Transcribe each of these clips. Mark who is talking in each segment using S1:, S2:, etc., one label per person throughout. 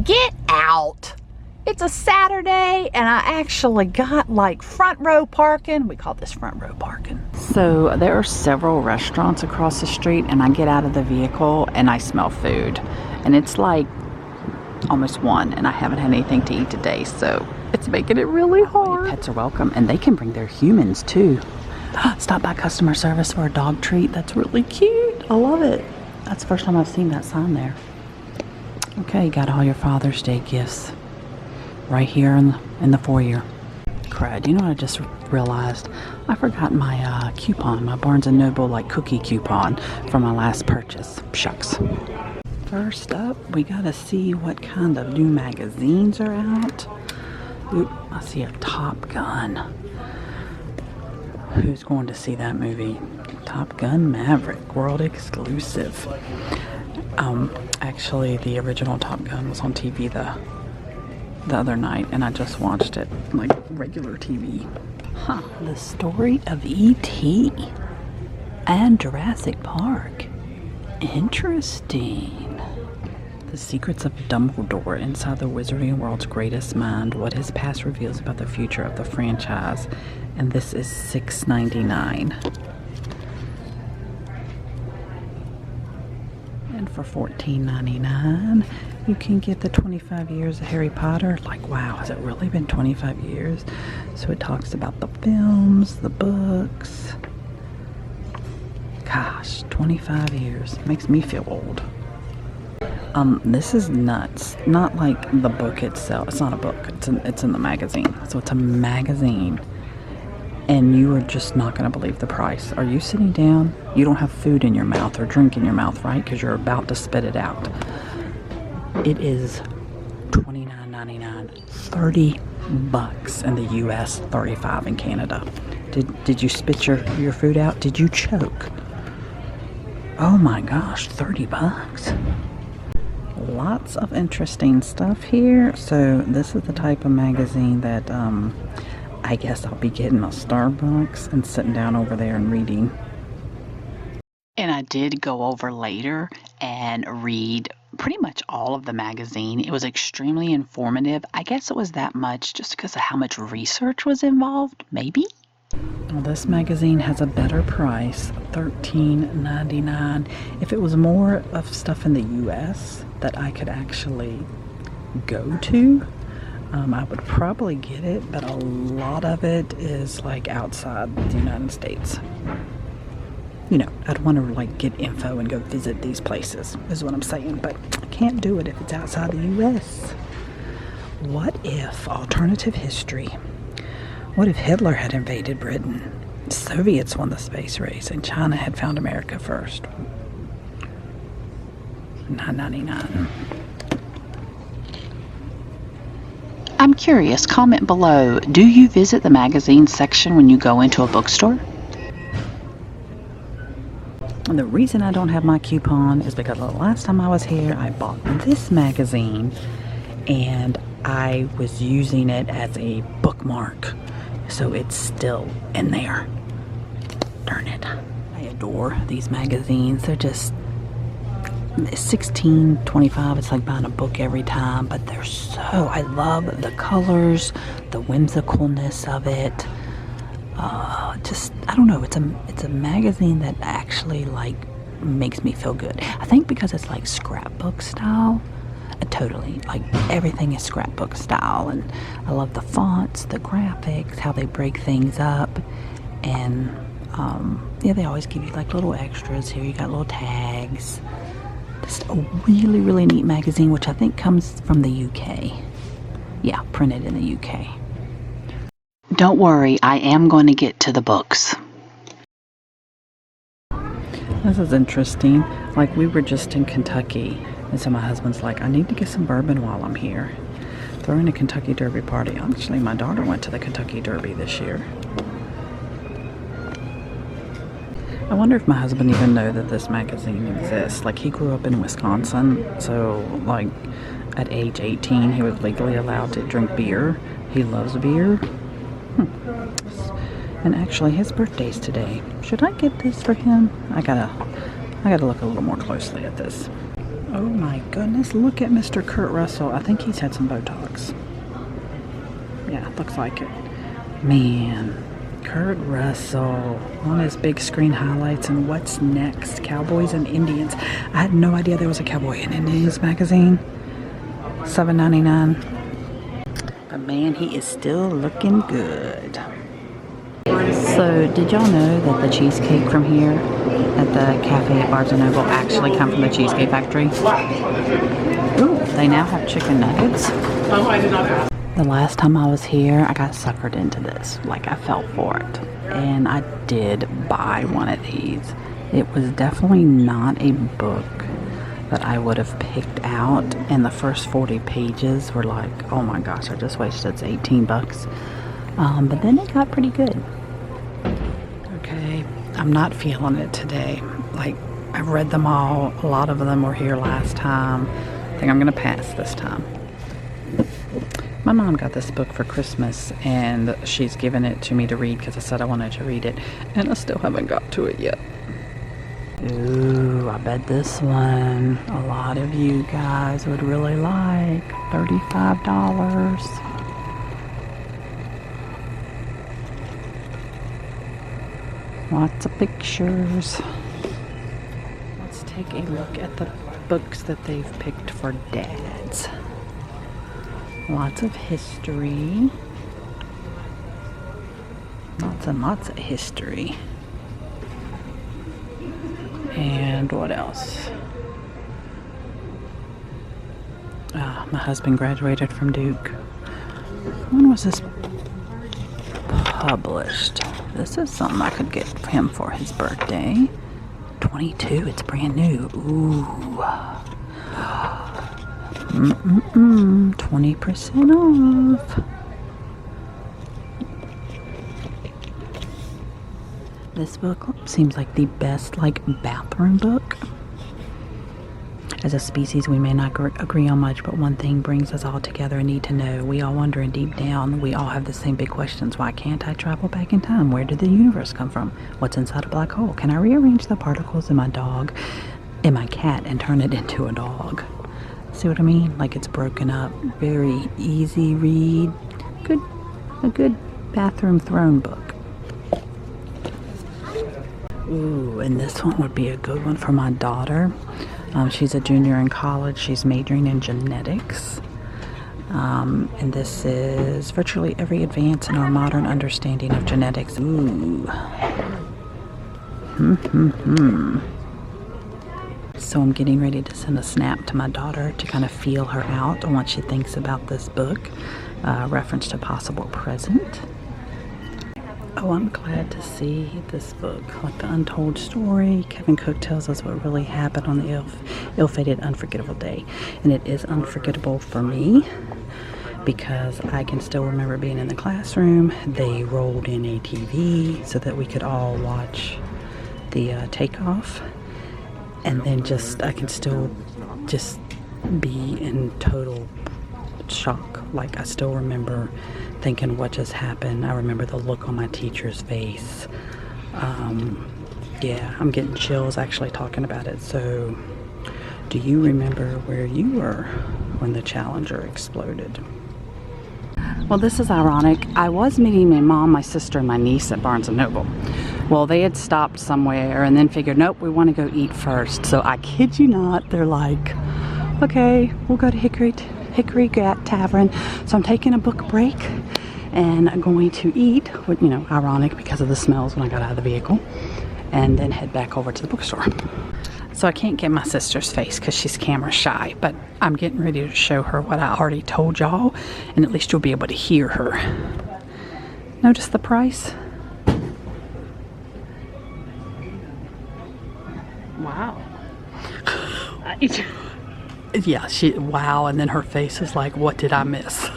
S1: Get out! It's a Saturday and I actually got like front row parking. We call this front row parking. So there are several restaurants across the street and I get out of the vehicle and I smell food. And it's like almost 1 and I haven't had anything to eat today, so it's making it really hard. Pets are welcome and they can bring their humans too. Stop by customer service for a dog treat. That's really cute. I love it. That's the first time I've seen that sign there. Okay, you got all your Father's Day gifts right here in the foyer. Crud, you know what I just realized? I forgot my coupon, my Barnes & Noble like cookie coupon from my last purchase. Shucks. First up, we gotta see what kind of new magazines are out. Oop, I see a Top Gun. Who's going to see that movie? Top Gun Maverick, world exclusive. Actually, the original Top Gun was on TV the other night, and I just watched it like regular TV. Huh. The story of E.T. and Jurassic Park. Interesting. The secrets of Dumbledore inside the Wizarding World's greatest mind. What his past reveals about the future of the franchise. And this is $6.99. And for $14.99, you can get the 25 years of Harry Potter. Like, wow, has it really been 25 years? So it talks about the films, the books. Gosh, 25 years. Makes me feel old. This is nuts. Not like the book itself. It's not a book. It's in the magazine. So it's a magazine. And you are just not going to believe the price. Are you sitting down? You don't have food in your mouth or drink in your mouth, right? Because you're about to spit it out. It is $29.99. $30 in the US, $35 in Canada. Did you spit your food out? Did you choke? Oh my gosh, $30. Lots of interesting stuff here. So this is the type of magazine that I guess I'll be getting a Starbucks and sitting down over there and reading. And I did go over later and read pretty much all of the magazine. It was extremely informative. I guess it was that much just because of how much research was involved, maybe? Well, this magazine has a better price, $13.99. If it was more of stuff in the US that I could actually go to, I would probably get it, but a lot of it is like outside the United States. You know, I'd want to like get info and go visit these places, is what I'm saying, but I can't do it if it's outside the US. What if alternative history? What if Hitler had invaded Britain? Soviets won the space race and China had found America first? $9.99. I'm curious, comment below, do you visit the magazine section when you go into a bookstore? And the reason I don't have my coupon is because the last time I was here, I bought this magazine and I was using it as a bookmark. So it's still in there. Darn it. I adore these magazines. They're just $16.25. It's like buying a book every time, but they're so, I love the colors, the whimsicalness of it. Just, I don't know, it's a magazine that actually like makes me feel good. I think because it's like scrapbook style. Totally, like everything is scrapbook style, and I love the fonts, the graphics, how they break things up, and yeah, they always give you like little extras here. You got little tags. Just a really, really neat magazine, which I think comes from the UK. Yeah, printed in the UK. Don't worry, I am going to get to the books. This is interesting. Like, we were just in Kentucky, and so my husband's like, I need to get some bourbon while I'm here. Throwing a Kentucky Derby party. Actually, my daughter went to the Kentucky Derby this year. I wonder if my husband even knows that this magazine exists. Like, he grew up in Wisconsin, so like at age 18 he was legally allowed to drink beer. He loves beer. And actually his birthday's today. Should I get this for him? I gotta look a little more closely at this. Oh my goodness, look at Mr. Kurt Russell. I think he's had some Botox. Yeah, looks like it. Man, Kurt Russell on his big screen highlights and what's next? Cowboys and Indians. I had no idea there was a Cowboy and Indians magazine. $7.99. But man, he is still looking good. So, did y'all know that the cheesecake from here at the cafe at Barnes & Noble actually come from the Cheesecake Factory? Ooh, they now have chicken nuggets.
S2: Oh, I did not ask.
S1: The last time I was here, I got suckered into this. Like, I fell for it. And I did buy one of these. It was definitely not a book that I would have picked out. And the first 40 pages were like, oh my gosh, I just wasted $18. But then it got pretty good. Okay, I'm not feeling it today. Like, I've read them all. A lot of them were here last time. I think I'm going to pass this time. My mom got this book for Christmas, and she's given it to me to read because I said I wanted to read it, and I still haven't got to it yet. Ooh, I bet this one a lot of you guys would really like. $35. Lots of pictures. Let's take a look at the books that they've picked for dads. Lots of history. Lots of history. And what else? My husband graduated from Duke. When was this published? This is something I could get him for his birthday. 22, it's brand new. Ooh. 20% off. This book seems like the best, bathroom book. As a species, we may not agree on much, but one thing brings us all together and need to know. We all wonder, and deep down, we all have the same big questions. Why can't I travel back in time? Where did the universe come from? What's inside a black hole? Can I rearrange the particles in my cat, and turn it into a dog? See what I mean? Like, it's broken up. Very easy read. A good bathroom throne book. Ooh, and this one would be a good one for my daughter. She's a junior in college. She's majoring in genetics. And this is virtually every advance in our modern understanding of genetics. Ooh. So I'm getting ready to send a snap to my daughter to kind of feel her out on what she thinks about this book. Reference to possible present. Oh, I'm glad to see this book, like The Untold Story. Kevin Cook tells us what really happened on the ill-fated, unforgettable day. And it is unforgettable for me because I can still remember being in the classroom. They rolled in a TV so that we could all watch the takeoff. And then I can still just be in total shock. Like, I still remember thinking, what just happened? I remember the look on my teacher's face. Yeah, I'm getting chills actually talking about it. So, do you remember where you were when the Challenger exploded? Well, this is ironic. I was meeting my mom, my sister, and my niece at Barnes & Noble. Well, they had stopped somewhere and then figured, nope, we want to go eat first. So I kid you not, they're like, okay, we'll go to Hickory Tavern. So I'm taking a book break and I'm going to eat, you know, ironic because of the smells when I got out of the vehicle, and then head back over to the bookstore. So I can't get my sister's face because she's camera shy, but I'm getting ready to show her what I already told y'all, and at least you'll be able to hear her. Notice the price?
S2: Wow.
S1: Yeah, wow, and then her face is like, what did I miss?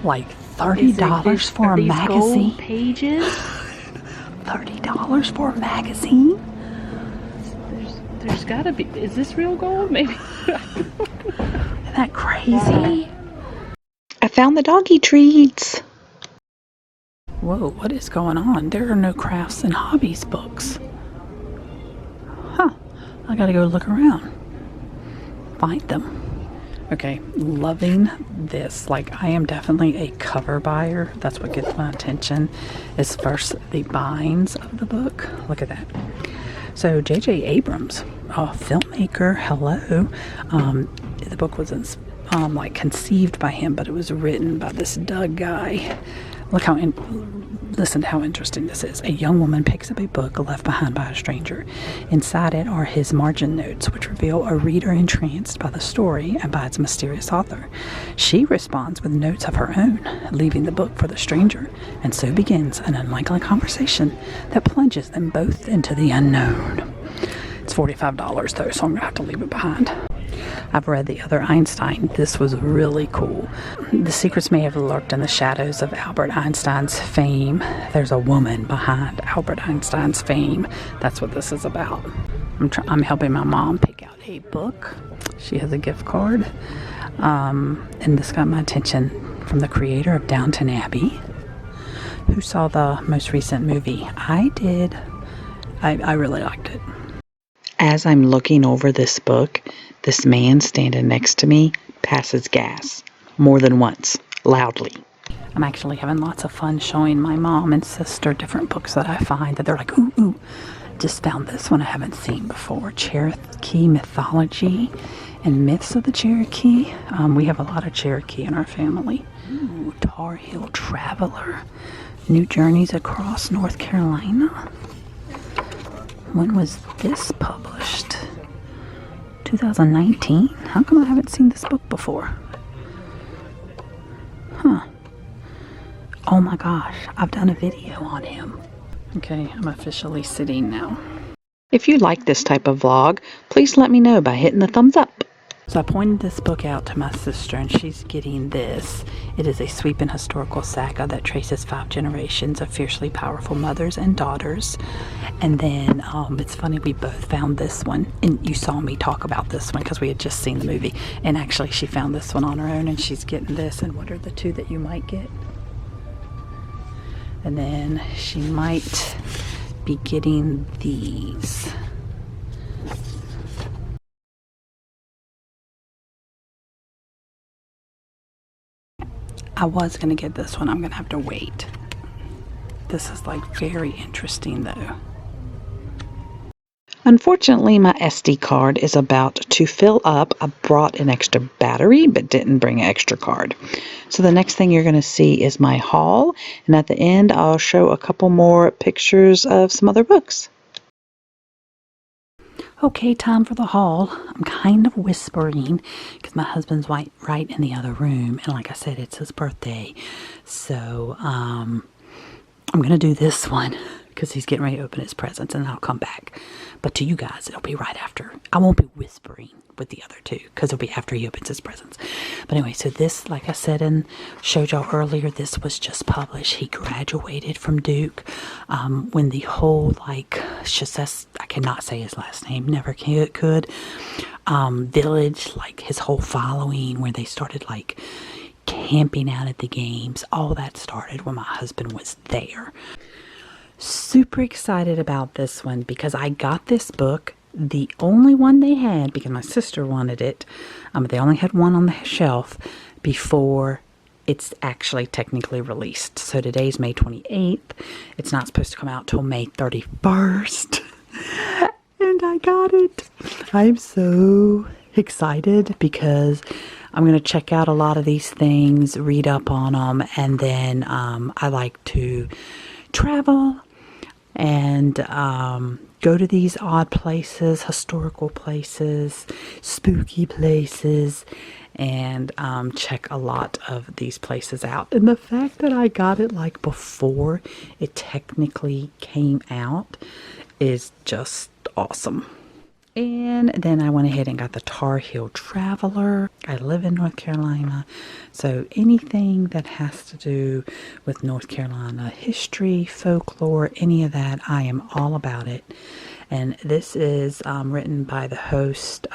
S1: Like $30 for a magazine?
S2: Gold pages?
S1: $30 for a magazine?
S2: There's gotta be. Is this real gold? Maybe.
S1: Isn't that crazy? I found the doggy treats. Whoa, what is going on? There are no crafts and hobbies books. Huh. I gotta go look around. find them. Okay, loving this. Like, I am definitely a cover buyer. That's what gets my attention, is first the binds of the book. Look at that. So J.J. Abrams, filmmaker, hello. The book wasn't like conceived by him, but it was written by this Doug guy. Look how listen to how interesting this is. A young woman picks up a book left behind by a stranger. Inside it are his margin notes, which reveal a reader entranced by the story and by its mysterious author. She responds with notes of her own, leaving the book for the stranger, and so begins an unlikely conversation that plunges them both into the unknown. It's $45 though, so I'm gonna have to leave it behind. I've read the other Einstein. This was really cool. The secrets may have lurked in the shadows of Albert Einstein's fame. There's a woman behind Albert Einstein's fame. That's what this is about. I'm helping my mom pick out a book. She has a gift card. And this got my attention from the creator of Downton Abbey. Who saw the most recent movie? I did. I really liked it. As I'm looking over this book, this man standing next to me passes gas more than once, loudly. I'm actually having lots of fun showing my mom and sister different books that I find that they're like, ooh, just found this one I haven't seen before. Cherokee Mythology and Myths of the Cherokee. We have a lot of Cherokee in our family. Ooh, Tar Heel Traveler. New Journeys Across North Carolina. When was this published? 2019? How come I haven't seen this book before? Huh. Oh my gosh, I've done a video on him. Okay, I'm officially sitting now. If you like this type of vlog, please let me know by hitting the thumbs up. So I pointed this book out to my sister, and she's getting this. It is a sweeping historical saga that traces 5 generations of fiercely powerful mothers and daughters. And then it's funny, we both found this one, and you saw me talk about this one because we had just seen the movie. And actually she found this one on her own, and she's getting this. And what are the 2 that you might get? And then she might be getting these. I was going to get this one. I'm going to have to wait. This is like very interesting though. Unfortunately, my SD card is about to fill up. I brought an extra battery but didn't bring an extra card. So the next thing you're going to see is my haul. And at the end, I'll show a couple more pictures of some other books. Okay, time for the haul. I'm kind of whispering because my husband's right in the other room. And like I said, it's his birthday. So I'm going to do this one because he's getting ready to open his presents, and then I'll come back. But to you guys, it'll be right after. I won't be whispering with the other 2 because it'll be after he opens his presents. But anyway, so this, like I said and showed y'all earlier, this was just published. He graduated from Duke when the whole, like, I cannot say his last name, never could, village, like his whole following, where they started like camping out at the games, all that started when my husband was there. Super excited about this one because I got this book, the only one they had, because my sister wanted it. They only had one on the shelf before it's actually technically released. So today's May 28th. It's not supposed to come out till May 31st. And I got it. I'm so excited because I'm going to check out a lot of these things, read up on them, and then I like to travel and go to these odd places, historical places, spooky places, and check a lot of these places out. And the fact that I got it like before it technically came out is just awesome. And then I went ahead and got the Tar Heel Traveler. I live in North Carolina, so anything that has to do with North Carolina history, folklore, any of that, I am all about it. And this is written by the host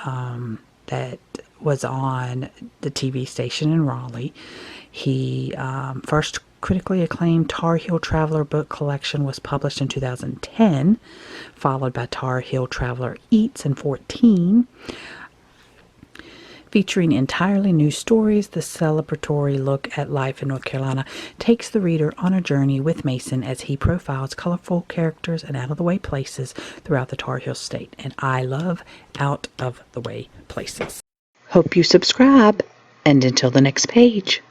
S1: that was on the TV station in Raleigh. He first critically acclaimed Tar Heel Traveler book collection was published in 2010, followed by Tar Heel Traveler Eats in 2014. Featuring entirely new stories, the celebratory look at life in North Carolina takes the reader on a journey with Mason as he profiles colorful characters and out-of-the-way places throughout the Tar Heel State. And I love out-of-the-way places. Hope you subscribe, and until the next page.